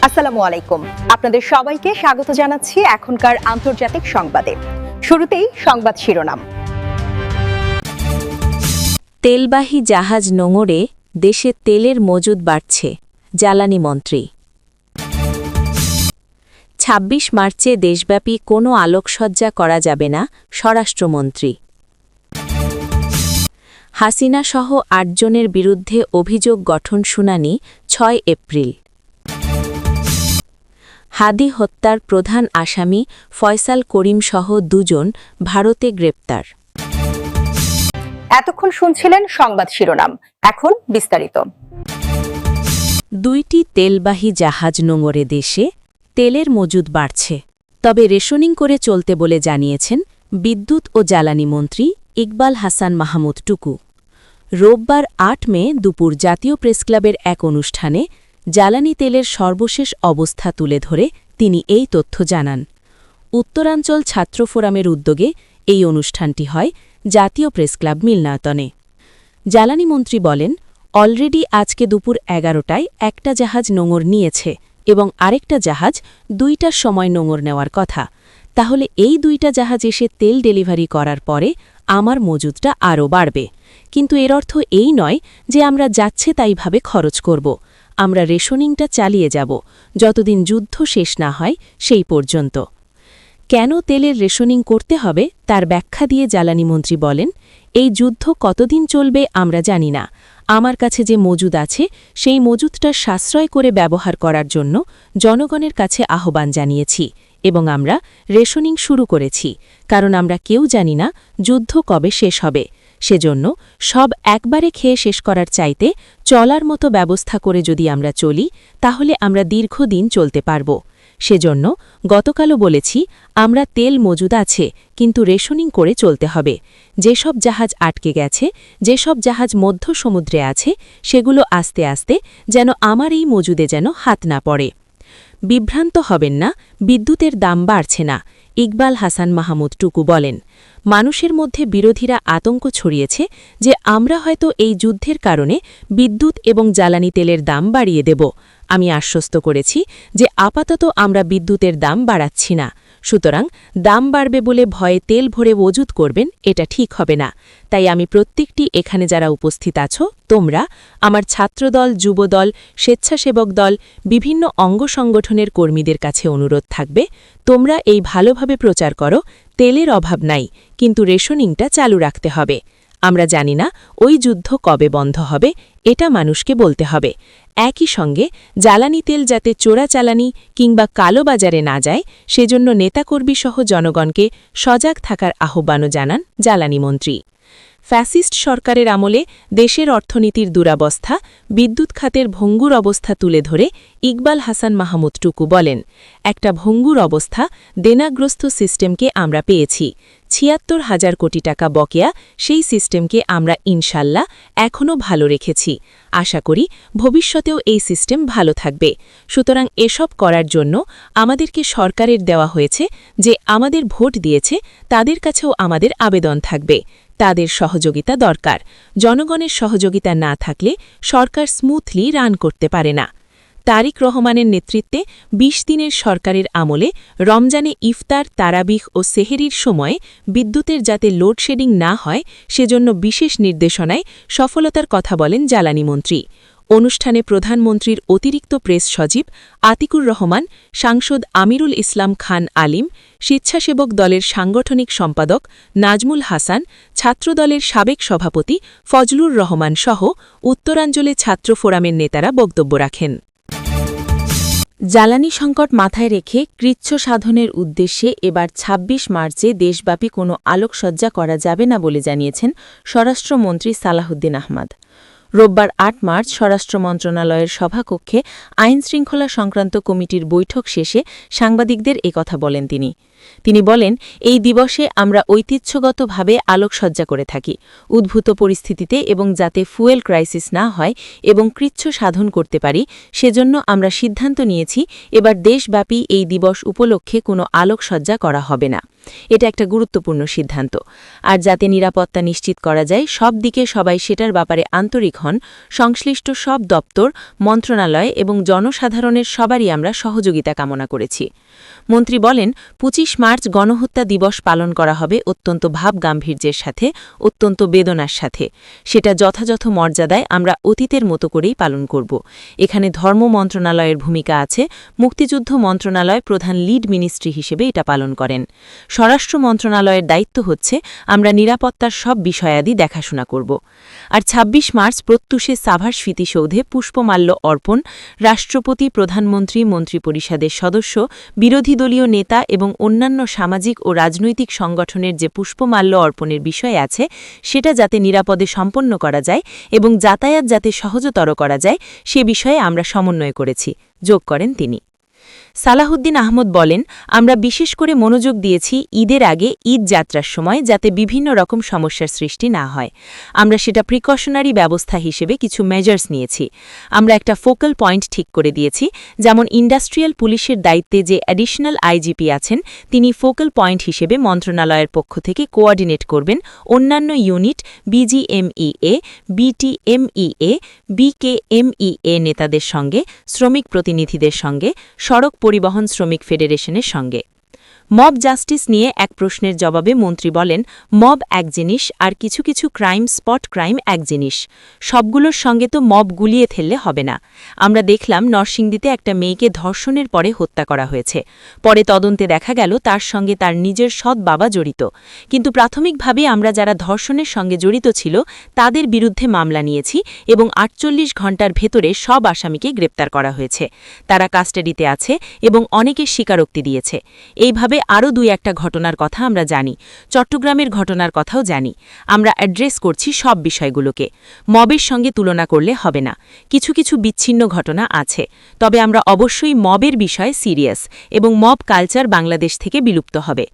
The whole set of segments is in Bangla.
আসসালামু আলাইকুম। আপনাদের সবাইকে স্বাগত জানাচ্ছি এখনকার আন্তর্জাতিক সংবাদে। শুরুতেই সংবাদ শিরোনাম। তেলবাহী জাহাজ নোঙরে দেশে তেলের মজুদ বাড়ছে, জ্বালানি মন্ত্রী। ২৬ মার্চে দেশব্যাপী কোনো আলোকসজ্জা করা যাবে না, স্বরাষ্ট্রমন্ত্রী। হাসিনাসহ ৮ জনের বিরুদ্ধে অভিযোগ গঠন শুনানি ৬ এপ্রিল। হাদি হত্যার প্রধান আসামি ফয়সাল করিমসহ ২ জন ভারতে গ্রেপ্তার। এতক্ষণ শুনছিলেন সংবাদ শিরোনাম, এখন বিস্তারিত। ২টি তেলবাহী জাহাজ নোঙরে দেশে তেলের মজুদ বাড়ছে, তবে রেশনিং করে চলতে বলে জানিয়েছেন বিদ্যুৎ ও জ্বালানি মন্ত্রী ইকবাল হাসান মাহমুদ টুকু। রোববার ৮ মে দুপুর জাতীয় প্রেসক্লাবের এক অনুষ্ঠানে জ্বালানি তেলের সর্বশেষ অবস্থা তুলে ধরে তিনি এই তথ্য জানান। উত্তরাঞ্চল ছাত্র ফোরামের উদ্যোগে এই অনুষ্ঠানটি হয় জাতীয় প্রেসক্লাব মিলনায়তনে। জ্বালানি মন্ত্রী বলেন, অলরেডি আজকে দুপুর ১১টায় একটা জাহাজ নোঙর নিয়েছে এবং আরেকটা জাহাজ ২টার সময় নোঙর নেওয়ার কথা। তাহলে এই ২টা জাহাজ এসে তেল ডেলিভারি করার পরে আমার মজুদটা আরও বাড়বে। কিন্তু এর অর্থ এই নয় যে আমরা যাচ্ছে তাইভাবে খরচ করব। আমরা রেশনিংটা চালিয়ে যাব যতদিন যুদ্ধ শেষ না হয় সেই পর্যন্ত। কেন তেলের রেশনিং করতে হবে তার ব্যাখ্যা দিয়ে জ্বালানি মন্ত্রী বলেন, এই যুদ্ধ কতদিন চলবে আমরা জানি না। আমার কাছে যে মজুদ আছে সেই মজুদটা সাশ্রয় করে ব্যবহার করার জন্য জনগণের কাছে আহ্বান জানিয়েছি এবং আমরা রেশনিং শুরু করেছি, কারণ আমরা কেউ জানি না যুদ্ধ কবে শেষ হবে। সেজন্য সব একবারে খেয়ে শেষ করার চাইতে চলার মতো ব্যবস্থা করে যদি আমরা চলি তাহলে আমরা দীর্ঘদিন চলতে পারব। সেজন্য গতকালও বলেছি আমরা তেল মজুদ আছে, কিন্তু রেশনিং করে চলতে হবে। যেসব জাহাজ আটকে গেছে, যেসব জাহাজ মধ্য সমুদ্রে আছে, সেগুলো আস্তে আস্তে যেন আমার এই মজুদে যেন হাত না পড়ে। বিভ্রান্ত হবেন না, বিদ্যুতের দাম বাড়ছে না, ইকবাল হাসান মাহমুদ টুকু বলেন। মানুষের মধ্যে বিরোধীরা আতঙ্ক ছড়িয়েছে যে আমরা হয়তো এই যুদ্ধের কারণে বিদ্যুৎ এবং জ্বালানি তেলের দাম বাড়িয়ে দেব। আমি আশ্বস্ত করেছি যে আপাতত আমরা বিদ্যুতের দাম বাড়াচ্ছি না। সুতরাং দাম বাড়বে বলে ভয়ে তেল ভরে মজুদ করবেন, এটা ঠিক হবে না। তাই আমি প্রত্যেকটি এখানে যারা উপস্থিত আছো, তোমরা আমার ছাত্রদল, যুবদল, স্বেচ্ছাসেবক দল, বিভিন্ন অঙ্গ সংগঠনের কর্মীদের কাছে অনুরোধ থাকবে, তোমরা এই ভালোভাবে প্রচার করো তেলের অভাব নাই, কিন্তু রেশনিংটা চালু রাখতে হবে। আমরা জানি না ওই যুদ্ধ কবে বন্ধ হবে, এটা মানুষকে বলতে হবে। একই সঙ্গে জ্বালানি তেল যাতে চোরাচালানি কিংবা কালোবাজারে না যায় সেজন্য নেতাকর্মীসহ জনগণকে সজাগ থাকার আহ্বানও জানান জ্বালানি মন্ত্রী। ফ্যাসিস্ট সরকারের আমলে দেশের অর্থনীতির দুরাবস্থা, বিদ্যুৎ খাতের ভঙ্গুর অবস্থা তুলে ধরে ইকবাল হাসান মাহমুদ টুকু বলেন, একটা ভঙ্গুর অবস্থা, দেনাগ্রস্ত সিস্টেমকে আমরা পেয়েছি। ৭৬,০০০ কোটি টাকা বকেয়া সেই সিস্টেমকে আমরা ইনশাল্লাহ এখনও ভালো রেখেছি। আশা করি ভবিষ্যতেও এই সিস্টেম ভালো থাকবে। সুতরাং এসব করার জন্য আমাদেরকে সরকারের দেওয়া হয়েছে যে আমাদের ভোট দিয়েছে তাদের কাছেও আমাদের আবেদন থাকবে। তাদের সহযোগিতা দরকার। জনগণের সহযোগিতা না থাকলে সরকার স্মুথলি রান করতে পারে না। তারিক রহমানের নেতৃত্বে ২০ দিনের সরকারের আমলে রমজানে ইফতার, তারাবিহ ও সেহেরির সময়ে বিদ্যুতের যাতে লোডশেডিং না হয় সেজন্য বিশেষ নির্দেশনায় সফলতার কথা বলেন জ্বালানি মন্ত্রী। অনুষ্ঠানে প্রধানমন্ত্রীর অতিরিক্ত প্রেস সচিব আতিকুর রহমান, সাংসদ আমিরুল ইসলাম খান আলিম, স্বেচ্ছাসেবক দলের সাংগঠনিক সম্পাদক নাজমুল হাসান, ছাত্রদলের সাবেক সভাপতি ফজলুর রহমান সহ উত্তরাঞ্চলে ছাত্র ফোরামের নেতারা বক্তব্য রাখেন। জ্বালানি সংকট মাথায় রেখে কৃচ্ছ সাধনের উদ্দেশ্যে এবার ২৬ মার্চে দেশব্যাপী কোনো আলোকসজ্জা করা যাবে না বলে জানিয়েছেন স্বরাষ্ট্রমন্ত্রী সালাহউদ্দিন আহমদ। রোববার ৮ মার্চ স্বরাষ্ট্র মন্ত্রণালয়ের সভাকক্ষে আইনশৃঙ্খলা সংক্রান্ত কমিটির বৈঠক শেষে সাংবাদিকদের একথা বলেন তিনি বলেন, এই দিবসে আমরা ঐতিহ্যগতভাবে আলোকসজ্জা করে থাকি। উদ্ভূত পরিস্থিতিতে এবং যাতে ফুয়েল ক্রাইসিস না হয় এবং কৃচ্ছ সাধন করতে পারি সেজন্য আমরা সিদ্ধান্ত নিয়েছি এবার দেশব্যাপী এই দিবস উপলক্ষে কোনো আলোকসজ্জা করা হবে না। এটা একটা গুরুত্বপূর্ণ সিদ্ধান্ত। আর যাতে নিরাপত্তা নিশ্চিত করা যায় সব দিকে সবাই সেটার ব্যাপারে আন্তরিক হন সংশ্লিষ্ট সব দপ্তর, মন্ত্রণালয় এবং জনসাধারণের সবারই আমরা সহযোগিতা কামনা করেছি। মন্ত্রী বলেন, ২৫ মার্চ গণহত্যা দিবস পালন করা হবে অত্যন্ত ভাবগাম্ভীর্যের সাথে, অত্যন্ত বেদনার সাথে। সেটা যথাযথ মর্যাদায় আমরা অতীতের মতো করেই পালন করব। এখানে ধর্ম মন্ত্রণালয়ের ভূমিকা আছে, মুক্তিযুদ্ধ মন্ত্রণালয় প্রধান লিড মিনিস্ট্রি হিসেবে এটা পালন করেন। স্বরাষ্ট্র মন্ত্রণালয়ের দায়িত্ব হচ্ছে আমরা নিরাপত্তার সব বিষয়াদি দেখাশোনা করব। আর ২৬ মার্চ প্রত্যুষে সাভার স্মৃতিসৌধে পুষ্পমাল্য অর্পণ, রাষ্ট্রপতি, প্রধানমন্ত্রী, মন্ত্রিপরিষদের সদস্য, বিরোধী দলীয় নেতা এবং অন্যান্য সামাজিক ও রাজনৈতিক সংগঠনের যে পুষ্পমাল্য অর্পণের বিষয় আছে সেটা যাতে নিরাপদে সম্পন্ন করা যায় এবং যাতায়াত যাতে সহজতর করা যায় সে বিষয়ে আমরা সমন্বয় করেছি, যোগ করেন তিনি। সালাহুদ্দিন আহমদ বলেন, আমরা বিশেষ করে মনোযোগ দিয়েছি ঈদের আগে ঈদ যাত্রার সময় যাতে বিভিন্ন রকম সমস্যার সৃষ্টি না হয়। আমরা সেটা প্রিকশনারি ব্যবস্থা হিসেবে কিছু মেজার্স নিয়েছি। আমরা একটা ফোকাল পয়েন্ট ঠিক করে দিয়েছি, যেমন ইন্ডাস্ট্রিয়াল পুলিশের দায়িত্বে যে অ্যাডিশনাল আইজিপি আছেন তিনি ফোকাল পয়েন্ট হিসেবে মন্ত্রণালয়ের পক্ষ থেকে কোঅর্ডিনেট করবেন অন্যান্য ইউনিট, বিজিএমইএ, বিটিএমইএ, বিকেএমইএ নেতাদের সঙ্গে, শ্রমিক প্রতিনিধিদের সঙ্গে, সড়ক পরিবহন শ্রমিক ফেডারেশনের সঙ্গে। মব জাস্টিস নিয়ে এক প্রশ্নের জবাবে মন্ত্রী বলেন, মব এক জিনিস আর কিছু কিছু ক্রাইম, স্পট ক্রাইম এক জিনিস। সবগুলোর সঙ্গে তো মব গুলিয়ে ফেললে হবে না। আমরা দেখলাম নরসিংদীতে একটা মেয়েকে ধর্ষণের পরে হত্যা করা হয়েছে। পরে তদন্তে দেখা গেল তার সঙ্গে তার নিজের সৎ বাবা জড়িত। কিন্তু প্রাথমিকভাবে আমরা যারা ধর্ষণের সঙ্গে জড়িত ছিল তাদের বিরুদ্ধে মামলা নিয়েছি এবং ৪৮ ঘণ্টার ভেতরে সব আসামিকে গ্রেপ্তার করা হয়েছে। তারা কাস্টাডিতে আছে এবং অনেকে স্বীকারোক্তি দিয়েছে। এইভাবে আরও ২-১টা ঘটনার কথা আমরা জানি, চট্টগ্রামের ঘটনার কথাও জানি। আমরা অ্যাড্রেস করছি সব বিষয়গুলোকে। মবের সঙ্গে তুলনা করলে হবে না। কিছু কিছু বিচ্ছিন্ন ঘটনা আছে, তবে আমরা অবশ্যই মবের বিষয়ে সিরিয়াস এবং মব কালচার বাংলাদেশ থেকে বিলুপ্ত হবে।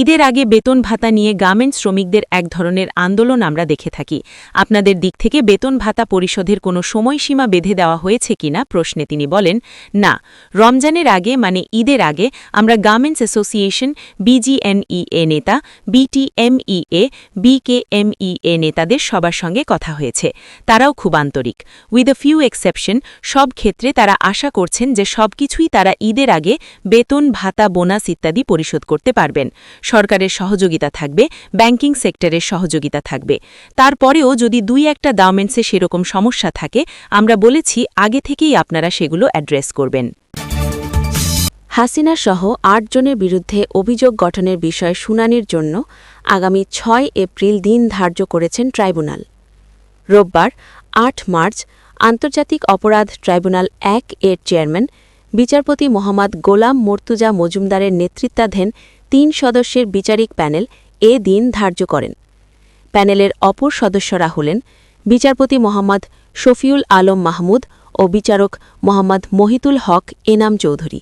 ঈদের আগে বেতন ভাতা নিয়ে গার্মেন্টস শ্রমিকদের এক ধরনের আন্দোলন আমরা দেখে থাকি। আপনাদের দিক থেকে বেতন ভাতা পরিশোধের কোনো সময়সীমা বেঁধে দেওয়া হয়েছে কিনা প্রশ্নে তিনি বলেন, না, রমজানের আগে মানে ঈদের আগে আমরা গার্মেন্টস অ্যাসোসিয়েশন, বিজিএনইএ নেতা, বিটিএমইএ, বিকেএমইএ নেতাদের সবার সঙ্গে কথা হয়েছে। তারাও খুব আন্তরিক। উইথ আ ফিউ এক্সেপশন, সব ক্ষেত্রে তারা আশা করছেন যে সবকিছুই তারা ঈদের আগে বেতন, ভাতা, বোনাস ইত্যাদি পরিশোধ করতে পারবেন। সরকারের সহযোগিতা থাকবে, ব্যাংকিং সেক্টরের সহযোগিতা থাকবে। তারপরেও যদি ২-১টা গার্মেন্টসে সেরকম সমস্যা থাকে আমরা বলেছি আগে থেকেই আপনারা সেগুলো অ্যাড্রেস করবেন। হাসিনা সহ ৮ জনের বিরুদ্ধে অভিযোগ গঠনের বিষয়ে শুনানির জন্য আগামী ৬ এপ্রিল দিন ধার্য করেছেন ট্রাইব্যুনাল। রোববার ৮ মার্চ আন্তর্জাতিক অপরাধ ট্রাইব্যুনাল ১ এর চেয়ারম্যান বিচারপতি মোহাম্মদ গোলাম মর্তুজা মজুমদারের নেতৃত্বাধীন ৩ সদস্যের বিচারিক প্যানেল এ দিন ধার্য করেন। প্যানেলের অপর সদস্যরা হলেন বিচারপতি মোহাম্মদ শফিউল আলম মাহমুদ ও বিচারক মোহাম্মদ মহিতুল হক এনাম চৌধুরী।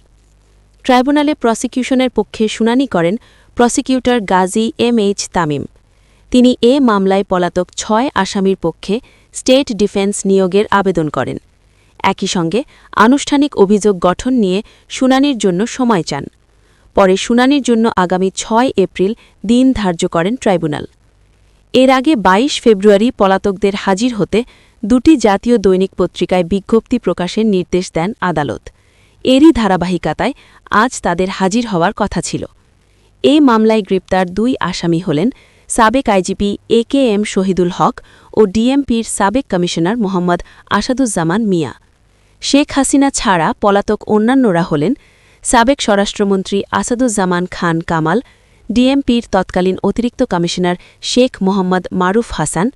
ট্রাইব্যুনালে প্রসিকিউশনের পক্ষে শুনানি করেন প্রসিকিউটর গাজী এমএইচ তামিম। তিনি এ মামলায় পলাতক ৬ আসামির পক্ষে স্টেট ডিফেন্স নিয়োগের আবেদন করেন। একই সঙ্গে আনুষ্ঠানিক অভিযোগ গঠন নিয়ে শুনানির জন্য সময় চান। পরে শুনানির জন্য আগামী ৬ এপ্রিল দিন ধার্য করেন ট্রাইব্যুনাল। এর আগে ২২ ফেব্রুয়ারি পলাতকদের হাজির হতে ২টি জাতীয় দৈনিক পত্রিকায় বিজ্ঞপ্তি প্রকাশের নির্দেশ দেন আদালত। এরই ধারাবাহিকতায় আজ তাদের হাজির হওয়ার কথা ছিল। এ মামলায় গ্রেপ্তার ২ আসামি হলেন সাবেক আইজিপি একেএম শহীদুল হক ও ডিএমপির সাবেক কমিশনার মোহাম্মদ আসাদুজ্জামান মিয়া। শেখ হাসিনা ছাড়া পলাতক অন্যান্যরা হলেন সাবেক স্বরাষ্ট্রমন্ত্রী আসাদুজ্জামান খান কামাল, ডিএমপির তৎকালীন অতিরিক্ত কমিশনার শেখ মোহাম্মদ মারুফ হাসান,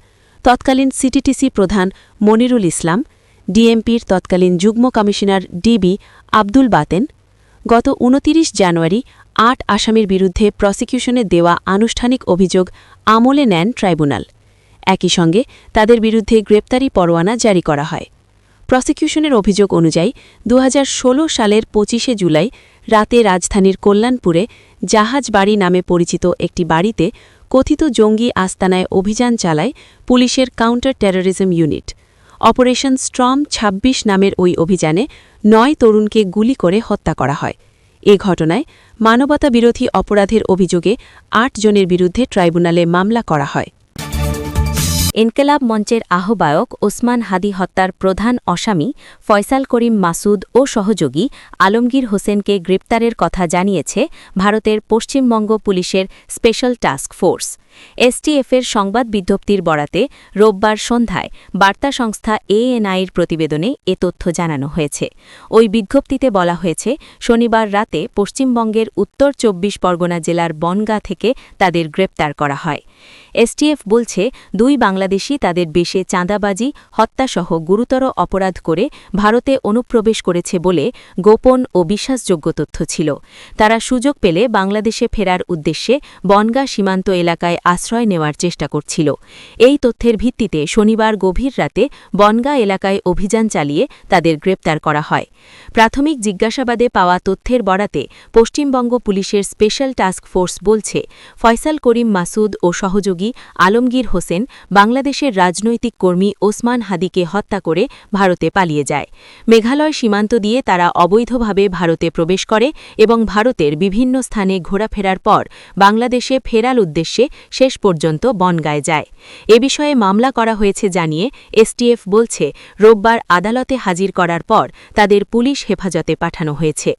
তৎকালীন সিটিটিসি প্রধান মনিরুল ইসলাম, ডিএমপির তৎকালীন যুগ্ম কমিশনার ডিবি আব্দুল বাতেন। গত ২৯ জানুয়ারি ৮ আসামির বিরুদ্ধে প্রসিকিউশনে দেওয়া আনুষ্ঠানিক অভিযোগ আমলে নেন ট্রাইব্যুনাল। একই সঙ্গে তাদের বিরুদ্ধে গ্রেপ্তারি পরোয়ানা জারি করা হয়। প্রসিকিউশনের অভিযোগ অনুযায়ী ২০১৬ সালের ২৫শে জুলাই রাতে রাজধানীর কল্যাণপুরে জাহাজবাড়ি নামে পরিচিত একটি বাড়িতে কথিত জঙ্গি আস্তানায় অভিযান চালায় পুলিশের counter terrorism unit. Operation storm ২৬ নামের ওই অভিযানে ৯ তরুণকে গুলি করে হত্যা করা হয়। এ ঘটনায় মানবতাবিরোধী অপরাধের অভিযোগে ৮ জনের বিরুদ্ধে ট্রাইব্যুনালে মামলা করা হয়। ইনকেলাব মঞ্চের আহ্বায়ক ওসমান হাদি হত্যার প্রধান আসামি ফয়সাল করিম মাসুদ ও সহযোগী আলমগীর হোসেনকে গ্রেপ্তারের কথা জানিয়েছে ভারতের পশ্চিমবঙ্গ পুলিশের স্পেশাল টাস্ক ফোর্স। এসটিএফের সংবাদ বিজ্ঞপ্তির বরাতে রোববার সন্ধ্যায় বার্তা সংস্থা এএনআইয়ের প্রতিবেদনে এ তথ্য জানানো হয়েছে। ওই বিজ্ঞপ্তিতে বলা হয়েছে, শনিবার রাতে পশ্চিমবঙ্গের উত্তর ২৪ পরগনা জেলার বনগাঁ থেকে তাদের গ্রেপ্তার করা হয়। এসটিএফ বলছে, দুই বাংলাদেশি তাদের বেশে চাঁদাবাজি, হত্যাসহ গুরুতর অপরাধ করে ভারতে অনুপ্রবেশ করেছে বলে গোপন ও বিশ্বাসযোগ্য তথ্য ছিল। তারা সুযোগ পেলে বাংলাদেশে ফেরার উদ্দেশ্যে বনগাঁ সীমান্ত এলাকায় আশ্রয় নেওয়ার চেষ্টা করছিল। এই তথ্যের ভিত্তিতে শনিবার গভীর রাতে বনগাঁ এলাকায় অভিযান চালিয়ে তাদের গ্রেপ্তার করা হয়। প্রাথমিক জিজ্ঞাসাবাদে পাওয়া তথ্যের বরাতে পশ্চিমবঙ্গ পুলিশের স্পেশাল টাস্ক ফোর্স বলছে, ফয়সাল করিম মাসুদ ও সহযোগী আলমগীর হোসেন বাংলাদেশের রাজনৈতিক কর্মী ওসমান হাদিকে হত্যা করে ভারতে পালিয়ে যায়। মেঘালয় সীমান্ত দিয়ে তারা অবৈধভাবে ভারতে প্রবেশ করে এবং ভারতের বিভিন্ন স্থানে ঘোরাফেরার পর বাংলাদেশে ফেরার উদ্দেশ্যে শেষ পর্যন্ত বনগাঁয় যায়। এ বিষয়ে মামলা করা হয়েছে জানিয়ে এসটিএফ বলছে, রোববার আদালতে হাজির করার পর তাদের পুলিশ হেফাজতে পাঠানো হয়েছে।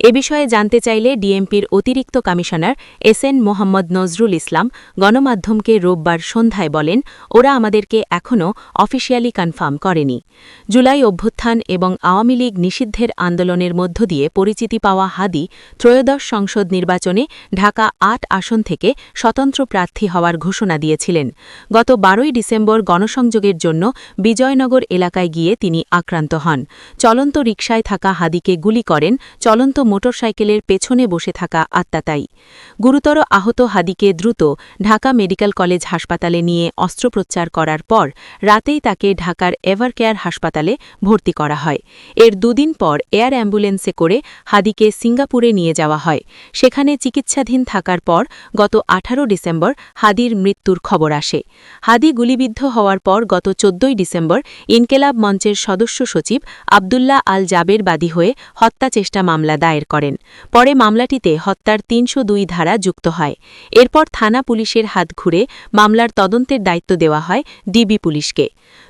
এ বিষয়ে জানতে চাইলে ডিএমপির অতিরিক্ত কমিশনার এসএন মোহাম্মদ নজরুল ইসলাম গণমাধ্যমকে রোববার সন্ধ্যায় বলেন, ওরা আমাদেরকে এখনও অফিসিয়ালি কনফার্ম করেনি। জুলাই অভ্যুত্থান এবং আওয়ামী লীগ নিষিদ্ধের আন্দোলনের মধ্য দিয়ে পরিচিতি পাওয়া হাদি ত্রয়োদশ সংসদ নির্বাচনে ঢাকা ৮ আসন থেকে স্বতন্ত্র প্রার্থী হওয়ার ঘোষণা দিয়েছিলেন। গত ১২ ডিসেম্বর গণসংযোগের জন্য বিজয়নগর এলাকায় গিয়ে তিনি আক্রান্ত হন। চলন্ত রিকশায় থাকা হাদিকে গুলি করেন চলন্ত মোটরসাইকেলের পেছনে বসে থাকা আত্মাতায়ী। গুরুতর আহত হাদিকে দ্রুত ঢাকা মেডিকেল কলেজ হাসপাতালে নিয়ে অস্ত্রোপচার করার পর রাতেই তাকে ঢাকার এভারকেয়ার হাসপাতালে ভর্তি করা হয়। এর দুদিন পর এয়ার অ্যাম্বুলেন্সে করে হাদিকে সিঙ্গাপুরে নিয়ে যাওয়া হয়। সেখানে চিকিৎসাধীন থাকার পর গত ১৮ ডিসেম্বর হাদির মৃত্যুর খবর আসে। হাদি গুলিবিদ্ধ হওয়ার পর গত ১৪ ডিসেম্বর ইনকেলাব মঞ্চের সদস্য সচিব আবদুল্লাহ আল জাবের বাদী হয়ে হত্যাচেষ্টা মামলা দায়ের করেন। পরে মামলাটিতে হত্যার ৩০২ ধারা যুক্ত হয়। এরপর থানা পুলিশের হাত ঘুরে মামলার তদন্তের দায়িত্ব দেওয়া হয় ডিবি পুলিশকে।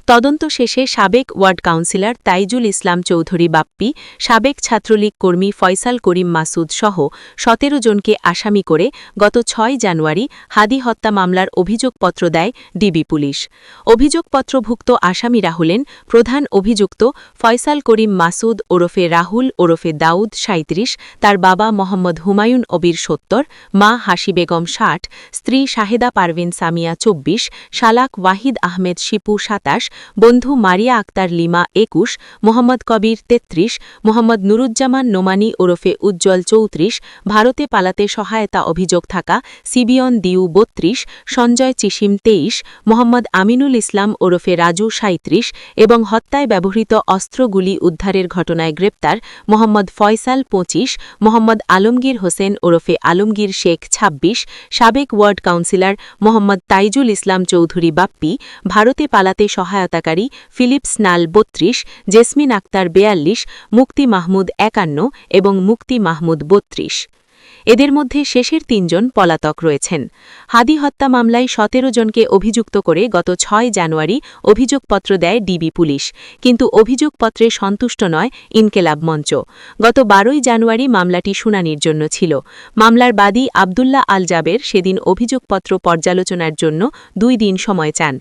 তদন্ত শেষে সাবেক ওয়ার্ড কাউন্সিলর তাইজুল ইসলাম চৌধুরী বাপ্পি, সাবেক ছাত্রলীগ কর্মী ফয়সাল করিম মাসুদ সহ ১৭ জনকে আসামি করে গত ৬ জানুয়ারি হাদি হত্যা মামলার অভিযোগপত্র দেয় ডিবি পুলিশ। অভিযোগপত্রভুক্ত আসামিরা হলেন প্রধান অভিযুক্ত ফয়সাল করিম মাসুদ ওরফে রাহুল ওরফে দাউদ ৩৭, তার বাবা মোহাম্মদ হুমায়ুন অবির ৭০, মা হাসি বেগম ৬০, স্ত্রী শাহেদা পারভিন সামিয়া ২৪, শালাক ওয়াহিদ আহমেদ শিপু ২৭, বন্ধু মারিয়া আক্তার লিমা ২১, মোহাম্মদ কবির ৩৩, মোহাম্মদ নুরুজ্জামান নোমানি ওরফে উজ্জ্বল ৩৪, ভারতে পালাতে সহায়তা অভিযোগ থাকা সিবিয়ন দিউ ৩২, সঞ্জয় চিসিম ২৩, মোহাম্মদ আমিনুল ইসলাম ওরফে রাজু ৩৭ এবং হত্যায় ব্যবহৃত অস্ত্রগুলি উদ্ধারের ঘটনায় গ্রেপ্তার মোহাম্মদ ফয়সাল ২৫, মোহাম্মদ আলমগীর হোসেন ওরফে আলমগীর শেখ ২৬, সাবেক ওয়ার্ড কাউন্সিলর মোহাম্মদ তাইজুল ইসলাম চৌধুরী বাপ্পি, ভারতে পালাতে সহায়তাকারী ফিলিপস নাল ৩২, জেসমিন আক্তার ৪২, মুক্তি মাহমুদ ৫১ এবং মুক্তি মাহমুদ ৩২। এদের মধ্যে শেষের ৩ জন পলাতক রয়েছেন। হাদি হত্যা মামলায় ১৭ জনকে অভিযুক্ত করে গত ৬ জানুয়ারি অভিযোগপত্র দেয় ডিবি পুলিশ, কিন্তু অভিযোগপত্রে সন্তুষ্ট নয় ইনকেলাব মঞ্চ। গত ১২ জানুয়ারি মামলাটি শুনানির জন্য ছিল। মামলার বাদী আবদুল্লাহ আল জাবের সেদিন অভিযোগপত্র পর্যালোচনার জন্য ২ দিন সময় চান।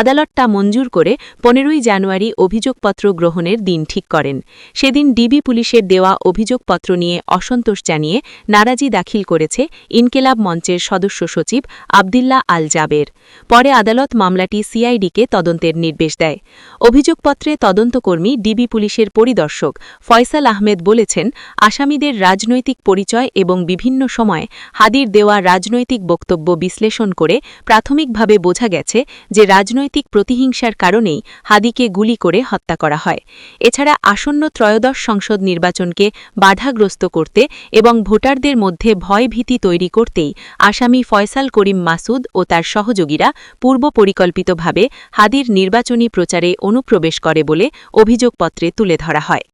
আদালত তা মঞ্জুর করে ১৫ জানুয়ারি অভিযোগপত্র গ্রহণের দিন ঠিক করেন। সেদিন ডিবি পুলিশের দেওয়া অভিযোগপত্র নিয়ে অসন্তোষ জানিয়ে নারাজি দাখিল করেছে ইনকেলাব মঞ্চের সদস্য সচিব আবদুল্লাহ আল জাবের। পরে আদালত মামলাটি সিআইডিকে তদন্তের নির্দেশ দেয়। অভিযোগপত্রে তদন্তকর্মী ডিবি পুলিশের পরিদর্শক ফয়সাল আহমেদ বলেছেন, আসামিদের রাজনৈতিক পরিচয় এবং বিভিন্ন সময় হাদির দেওয়া রাজনৈতিক বক্তব্য বিশ্লেষণ করে প্রাথমিকভাবে বোঝা গেছে যে রাজনৈতিক প্রতিহিংসার কারণেই হাদিকে গুলি করে হত্যা করা হয়। এছাড়া আসন্ন ত্রয়োদশ সংসদ নির্বাচনকে বাধাগ্রস্ত করতে এবং ভোটারদের মধ্যে ভয়ভীতি তৈরি করতেই আসামি ফয়সাল করিম মাসুদ ও তার সহযোগীরা পূর্ব পরিকল্পিতভাবে হাদির নির্বাচনী প্রচারে অনুপ্রবেশ করে বলে অভিযোগপত্রে তুলে ধরা হয়।